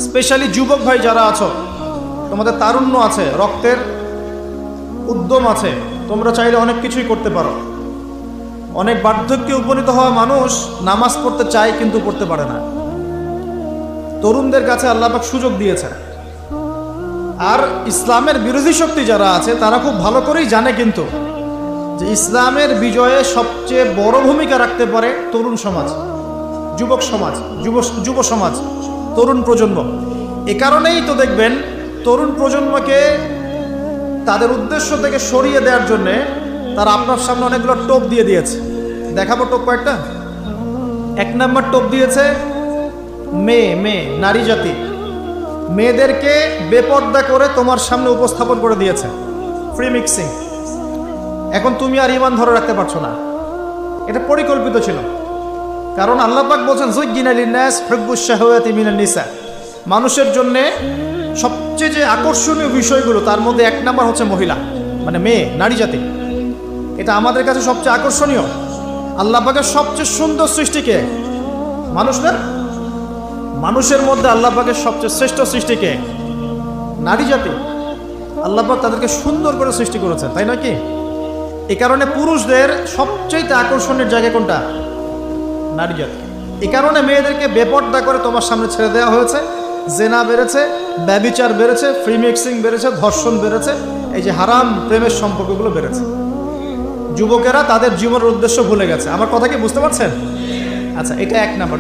Specially যুবক ভাই যারা আছো, তোমাদের তারুণ্য আছে, রক্তের উদ্যম আছে, তোমরা চাইলে অনেক কিছুই করতে পারো। অনেক বার্ধক্যে উপনীত হওয়া মানুষ নামাজ পড়তে চায় কিন্তু পড়তে পারে না। তরুণদের কাছে আল্লাহ পাক সুযোগ দিয়েছেন। আর ইসলামের বিরোধী শক্তি যারা আছে তারা খুব ভালো করেই জানে কিন্তু যে ইসলামের বিজয়ে সবচেয়ে বড় ভূমিকা রাখতে পারে তরুণ সমাজ, যুবক সমাজ, যুব সমাজ, তরুণ প্রজন্ম। এ কারণেই তো দেখবেন তরুণ প্রজন্মকে তাদের উদ্দেশ্য থেকে সরিয়ে দেওয়ার জন্যে তারা আপনার সামনে অনেকগুলো টোপ দিয়ে দিয়েছে। দেখাবো টোপ কয়েকটা। 1 নম্বর টোপ দিয়েছে মেয়ে নারী জাতি। মেয়েদেরকে বেপর্দা করে তোমার সামনে উপস্থাপন করে দিয়েছে, ফ্রি মিক্সিং। এখন তুমি আর ঈমান ধরে রাখতে পারছো না। এটা পরিকল্পিত ছিল, কারণ আল্লাহ পাক বলছেন যুজ্জিনা লিন-নাস হুব্বুশ শাহাওয়াতি মিনান নিসা। মানুষের জন্য সবচেয়ে যে আকর্ষণীয় বিষয়গুলো তার মধ্যে 1 নম্বর হচ্ছে মহিলা, মানে মেয়ে, নারী জাতি। এটা আমাদের কাছে সবচেয়ে আকর্ষণীয়। আল্লাহ পাকের সবচেয়ে সুন্দর সৃষ্টিকে মানুষ না, মানুষের মধ্যে আল্লাহ পাকের সবচেয়ে শ্রেষ্ঠ সৃষ্টিকে নারী জাতি। আল্লাহ পাক তাদেরকে সুন্দর করে সৃষ্টি করেছেন, তাই নয় কি? এই কারণে পুরুষদের সবচেয়ে আকর্ষণের জায়গা কোনটা? নারী জাতি। এই কারণে মেয়েদেরকে বেপর্দা করে তোমার সামনে ছেড়ে দেওয়া হয়েছে। জেনা বেড়েছে, ব্যভিচার বেড়েছে, ফ্রি মিক্সিং বেড়েছে, ধর্ষণ বেড়েছে, এই যে হারাম প্রেমের সম্পর্কগুলো বেড়েছে। যুবকেরা তাদের জীবনের উদ্দেশ্য ভুলে গেছে। আমার কথা কি বুঝতে পারছেন? আচ্ছা, এটা 1 নাম্বার।